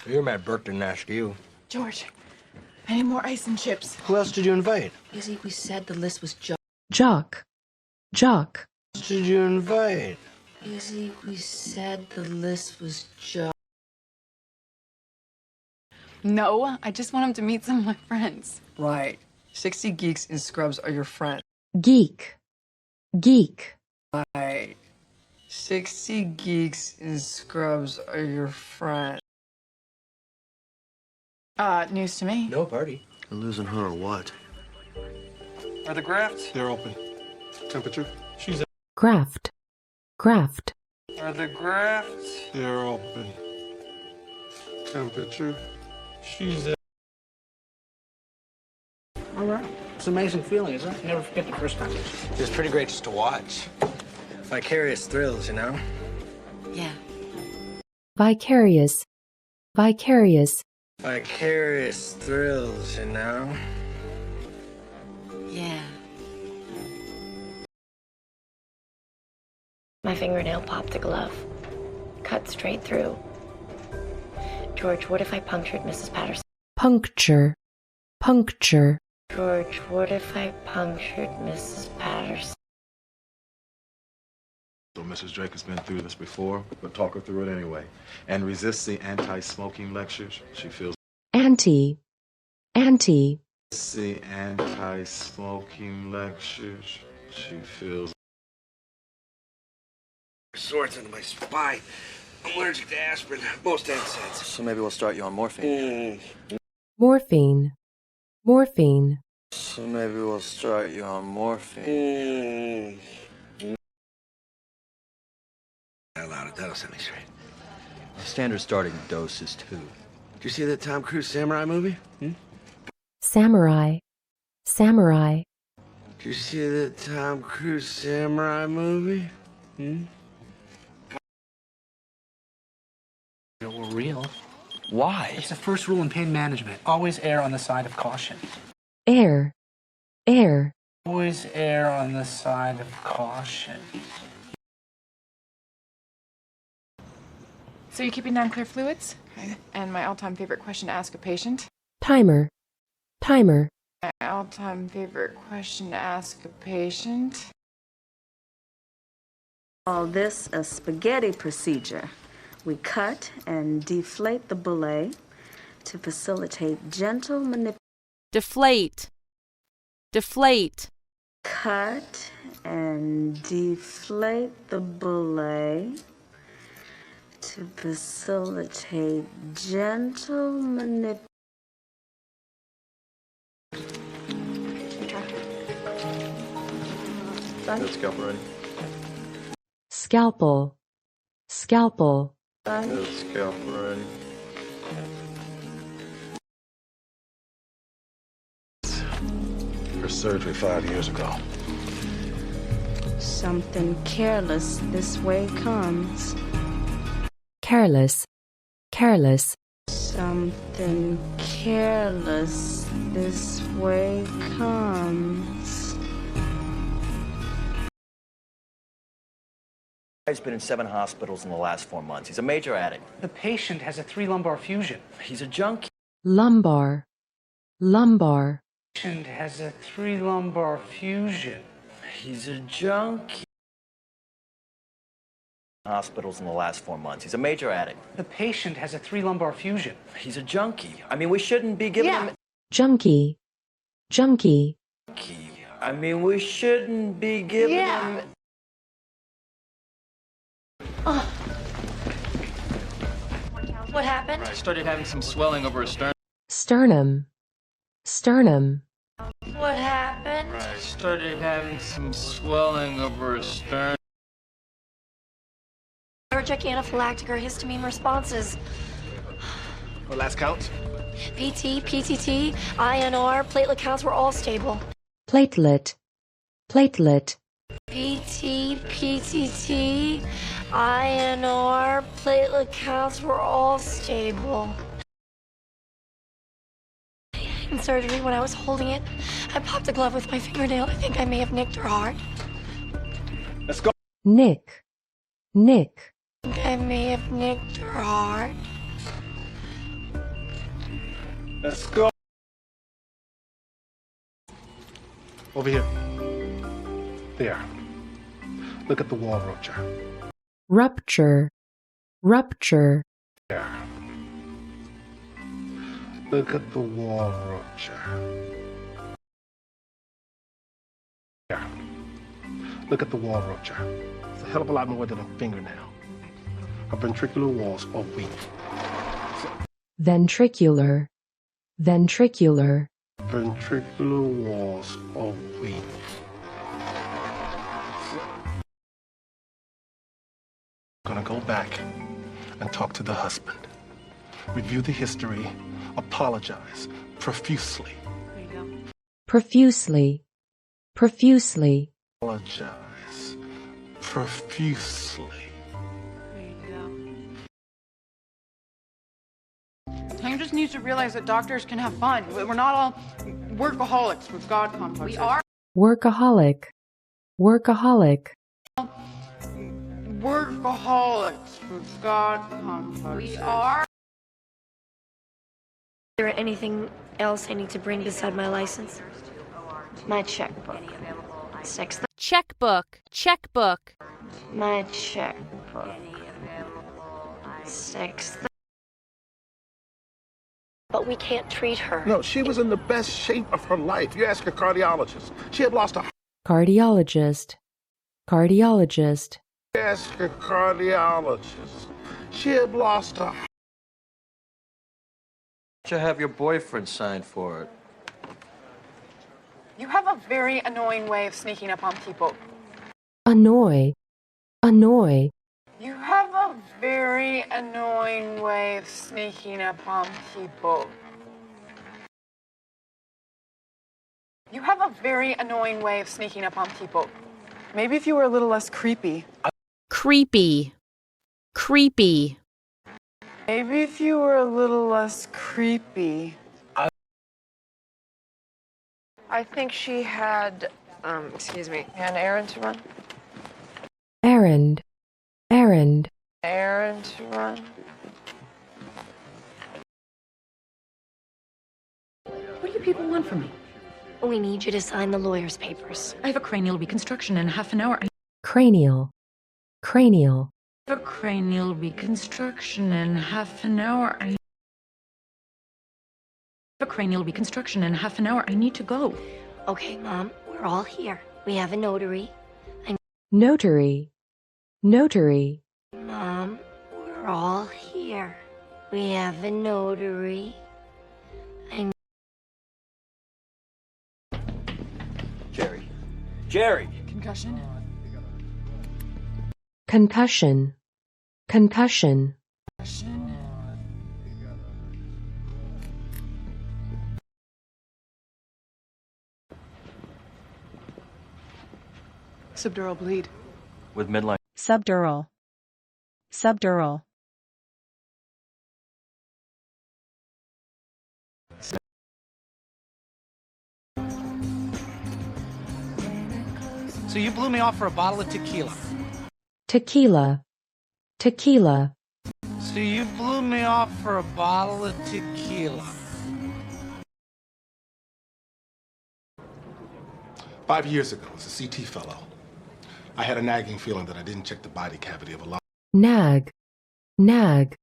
You're my birthday and ask you. George, I need more ice and chips. Who else did you invite? Izzy, we said the list was Jock. Who else did you invite? Izzy, we said the list was No, I just want him to meet some of my friends. Right. 60 geeks in scrubs are your friends. Geek. Right. 60 geeks in scrubs are your friends. News to me. No party. You're losing her or what? Are the grafts? They're open. Temperature? She's Graft. Are the grafts? They're open. Temperature? She's All right. It's an amazing feeling, isn't it? You never forget the first time. It was pretty great just to watch. Vicarious thrills, you know? Yeah. Vicarious. Vicarious thrills, you know? Yeah. My fingernail popped the glove. Cut straight through. George, what if I punctured Mrs. Patterson? Puncture. George, what if I punctured Mrs. Patterson? So Mrs. Drake has been through this before, but talk her through it anyway. And resists the anti-smoking lectures. She feels Anti. the anti-smoking lectures. She feels Swords into my spine. I'm allergic to aspirin. Most NSAIDs. So maybe we'll start you on morphine. Morphine. So maybe we'll start you on morphine. Allowed it. That'll set me straight. The standard starting dose is 2. Did you see that Tom Cruise samurai movie? Samurai. Did you see that Tom Cruise samurai movie? We're real. Why? It's the first rule in pain management. Always err on the side of caution. Air. Always err on the side of caution. So you keeping down clear fluids? Okay. And my all-time favorite question to ask a patient? Timer. My all-time favorite question to ask a patient? Call this a spaghetti procedure. We cut and deflate the bulle to facilitate gentle manipulation. Deflate. Cut and deflate the bulle to facilitate gentle manipulation. Good scalpel ready. Scalpel. Good scalpel ready. Her surgery 5 years ago. Something careless this way comes. Careless. Something careless this way comes. He's been in 7 hospitals in the last 4 months. He's a major addict. The patient has a 3 lumbar fusion. He's a junkie. Lumbar. Patient has a 3 lumbar fusion. He's a junkie. Hospitals in the last 4 months. He's a major addict. The patient has a 3 lumbar fusion. He's a junkie. I mean, we shouldn't be giving him... Junkie. I mean, we shouldn't be giving him... What happened? I started having some swelling over a sternum. Sternum. What happened? I started having some swelling over a sternum. Allergic, anaphylactic, or histamine responses. Well, last count. PT, PTT, INR, platelet counts were all stable. Platelet. PT, PTT, INR, platelet counts were all stable. In surgery, when I was holding it, I popped a glove with my fingernail. I think I may have nicked her heart. Let's go. Nick. I may have nicked her heart. Let's go. Over here. There. Look at the wall rupture. Rupture. Rupture. There. Look at the wall rupture. There. Look at the wall rupture. It's a hell of a lot more than a fingernail. Our ventricular walls are weak. Ventricular. Ventricular. Ventricular walls are weak. I'm gonna go back and talk to the husband. Review the history. Apologize profusely. Profusely. Profusely. Apologize profusely. Hank just needs to realize that doctors can have fun. We're not all workaholics with God complexes. We are Workaholic. Workaholic. workaholics with God complexes. We are. Is there anything else I need to bring beside my license? My checkbook. Checkbook. Checkbook. My checkbook. Sixth. But we can't treat her. No, she was in the best shape of her life. You ask a cardiologist. She had lost a... Cardiologist. Cardiologist. You ask a cardiologist. She had lost a... You have your boyfriend sign for it. You have a very annoying way of sneaking up on people. Annoy. Annoy. You have a very annoying way of sneaking up on people. You have a very annoying way of sneaking up on people. Maybe if you were a little less creepy. Creepy. Creepy. Maybe if you were a little less creepy. I think she had, excuse me, an errand to run. Errand. Errand. Errand to run. What do you people want from me? We need you to sign the lawyer's papers. I have a cranial reconstruction in half an hour. Cranial. Cranial. I have a cranial reconstruction in half an hour. I have a cranial reconstruction in half an hour. I need to go. Okay, Mom, we're all here. We have a notary. Notary. Notary. Mom, we're all here. We have a notary. Jerry. Jerry! Concussion? Concussion. Concussion. Subdural bleed. With midline. Subdural. Subdural. So you blew me off for a bottle of tequila. Tequila. Tequila. So you blew me off for a bottle of tequila. 5 years ago, as a CT fellow, I had a nagging feeling that I didn't check the body cavity of a lung. Nag. Nag.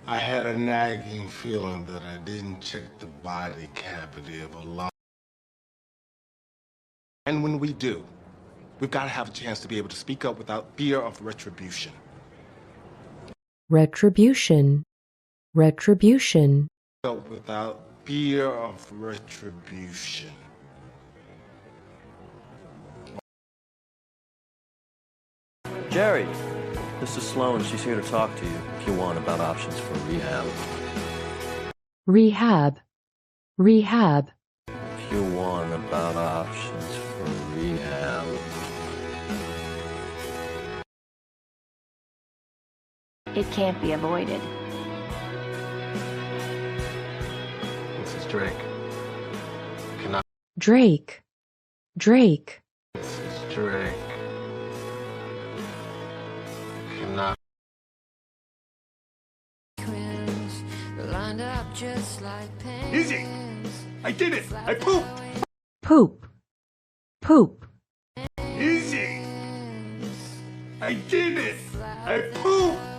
I had a nagging feeling that I didn't check the body cavity of a lung. And when we do, we've got to have a chance to be able to speak up without fear of retribution. Retribution. Retribution. Without fear of retribution. Jerry, this is Sloan. She's here to talk to you if you want about options for rehab. Rehab. Rehab. If you want about options for rehab. It can't be avoided. This is Drake. Cannot. Drake. Drake. This is Drake. Cannot. Easy. I did it. I pooped. Poop. Poop. Easy. I did it. I pooped.